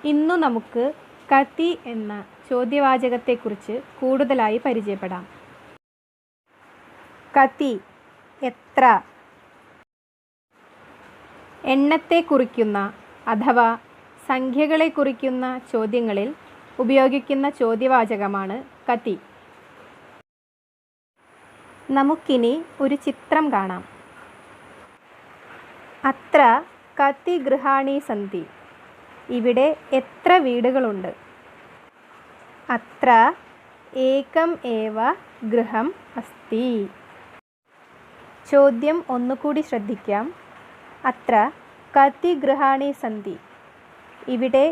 ഇന്നു നമുക്ക് കതി എന്ന ചോദ്യവാചകത്തെക്കുറിച്ച് കൂടുതലായി പരിചയപ്പെടാം. കതി എത്ര? എണ്ണത്തെ കുറിക്കുന്ന അഥവാ സംഖ്യകളെ കുറിക്കുന്ന ചോദ്യങ്ങളിൽ ഉപയോഗിക്കുന്ന ചോദ്യവാചകമാണ് കതി. നമുക്കിനി ഒരു ചിത്രം കാണാം. അത്ര കതി ഗൃഹാണി സന്തി. ഇവിടെ എത്ര വീടുകളുണ്ട്? അത്ര ഏകം ഏവ ഗൃഹം അസ്തി. ചോദ്യം ഒന്നുകൂടി ശ്രദ്ധിക്കാം. അത്ര കതി ഗൃഹാണി സന്തി. ഇവിടെ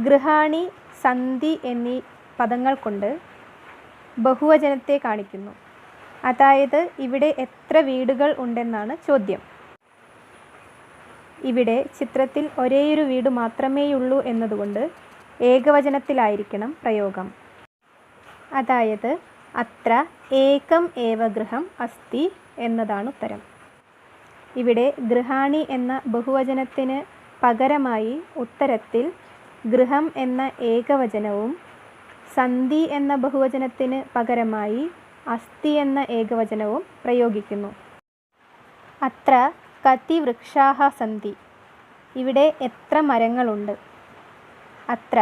ഗൃഹാണി, സന്ധി എന്നീ പദങ്ങൾ കൊണ്ട് ബഹുവചനത്തെ കാണിക്കുന്നു. അതായത് ഇവിടെ എത്ര വീടുകൾ ഉണ്ടെന്നാണ് ചോദ്യം. ഇവിടെ ചിത്രത്തിൽ ഒരേയൊരു വീട് മാത്രമേയുള്ളൂ എന്നതുകൊണ്ട് ഏകവചനത്തിലായിരിക്കണം പ്രയോഗം. അതായത് അത്ര ഏകം ഏവ ഗൃഹം അസ്തി എന്നതാണ് ഉത്തരം. ഇവിടെ ഗൃഹാണി എന്ന ബഹുവചനത്തിന് പകരമായി ഉത്തരത്തിൽ ഗൃഹം എന്ന ഏകവചനവും സന്ധി എന്ന ബഹുവചനത്തിന് പകരമായി അസ്തി എന്ന ഏകവചനവും പ്രയോഗിക്കുന്നു. അത്ര കതി വൃക്ഷാഃ സന്തി. ഇവിടെ എത്ര മരങ്ങളുണ്ട്? അത്ര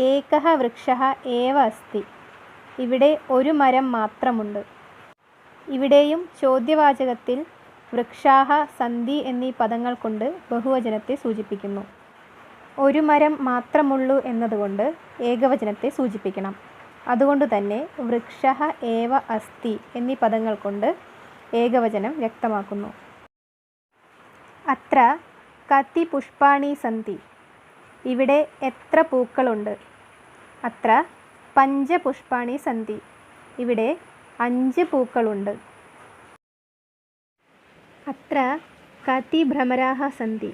ഏകഃ വൃക്ഷഃ ഏവ അസ്തി. ഇവിടെ ഒരു മരം മാത്രമുണ്ട്. ഇവിടെയും ചോദ്യവാചകത്തിൽ വൃക്ഷാഃ, സന്ധി എന്നീ പദങ്ങൾ കൊണ്ട് ബഹുവചനത്തെ സൂചിപ്പിക്കുന്നു. ഒരു മരം മാത്രമുള്ളൂ എന്നതുകൊണ്ട് ഏകവചനത്തെ സൂചിപ്പിക്കണം. അതുകൊണ്ട് തന്നെ വൃക്ഷഃ ഏവ അസ്തി എന്നീ പദങ്ങൾ കൊണ്ട് ഏകവചനം വ്യക്തമാക്കുന്നു. അത്ര കതി പുഷ്പാണി സന്തി. ഇവിടെ എത്ര പൂക്കളുണ്ട്? അത്ര പഞ്ചപുഷ്പാണി സന്തി. ഇവിടെ 5 പൂക്കളുണ്ട്. അത്ര കതി ഭ്രമരാഃ സന്തി.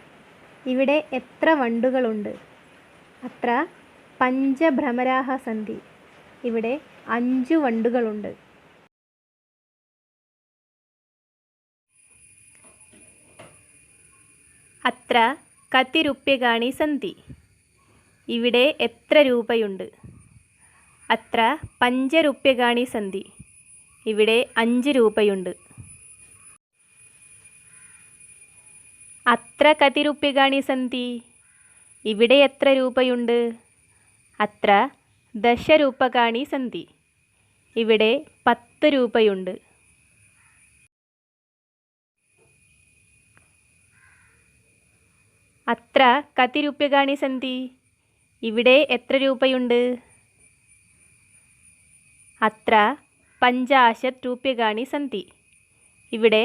ഇവിടെ എത്ര വണ്ടുകളുണ്ട്? അത്ര പഞ്ചഭ്രമരാഃ സന്തി. ഇവിടെ 5 വണ്ടുകളുണ്ട്. അത്ര കതി രൂപ്യകാണി സന്തി. ഇവിടെ എത്ര രൂപയുണ്ട്? അത്ര പഞ്ചരൂപ്യകാണി സന്തി. ഇവിടെ 5 രൂപയുണ്ട്. അത്ര കതി രൂപ്യകാണി സന്തി. ഇവിടെ എത്ര രൂപയുണ്ട്? അത്ര ദശരൂപകാണി സന്തി. ഇവിടെ 10 രൂപയുണ്ട്. അത്ര കതി രൂപ്യകാണി സന്തി. ഇവിടെ എത്ര രൂപയുണ്ട്? അത്ര 50 രൂപ്യകാണി സന്തി. ഇവിടെ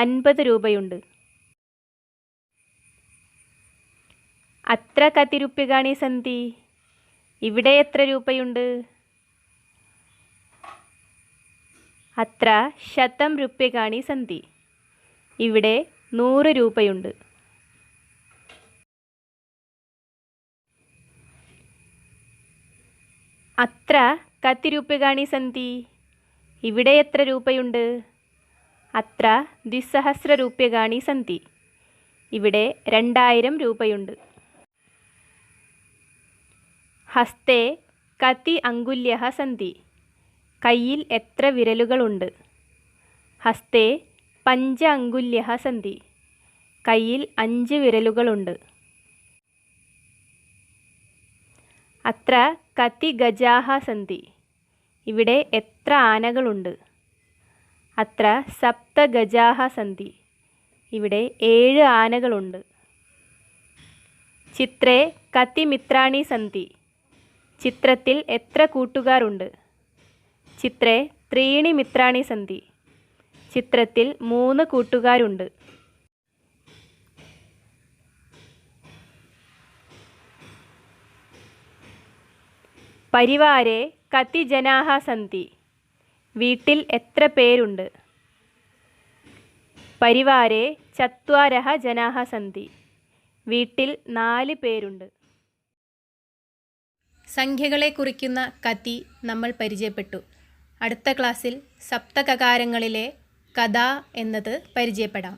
50 രൂപയുണ്ട്. അത്ര കതി രൂപ്യകാണി സന്തി. ഇവിടെ എത്ര രൂപയുണ്ട്? അത്ര 100 രൂപ്യകാണി സന്തി. ഇവിടെ 100 രൂപയുണ്ട്. അത്ര കതി രൂപ്യകാണി സന്തി. ഇവിടെ എത്ര രൂപയുണ്ട്? അത്ര 2,000 രൂപ്യകാണി സന്തി. ഇവിടെ 2000 രൂപയുണ്ട്. ഹസ്തേ കതി അംഗുല്യഃ സന്തി. കയ്യിൽ എത്ര വിരലുകളുണ്ട്? ഹസ്തേ 5 അംഗുല്യഃ സന്തി. കയ്യിൽ 5 വിരലുകളുണ്ട്. അത്ര കതി ഗജാഃ സന്തി. ഇവിടെ എത്ര ആനകളുണ്ട്? അത്ര സപ്ത ഗജാഃ സന്തി. ഇവിടെ 7 ആനകളുണ്ട്. ചിത്രേ കതി മിത്രാണി സന്തി. ചിത്രത്തിൽ എത്ര കൂട്ടുകാരുണ്ട്? ചിത്രേ 3 മിത്രാണി സന്തി. ചിത്രത്തിൽ 3 കൂട്ടുകാരുണ്ട്. പരിവാരേ കതി ജനാഃ സന്തി. വീട്ടിൽ എത്ര പേരുണ്ട്? പരിവാരേ 4 ജനാഃ സന്തി. വീട്ടിൽ 4 പേരുണ്ട്. സംഖ്യകളെ കുറിക്കുന്ന കതി നമ്മൾ പരിചയപ്പെട്ടു. അടുത്ത ക്ലാസ്സിൽ സപ്തകകാരങ്ങളിലെ കഥ എന്നത് പരിചയപ്പെടാം.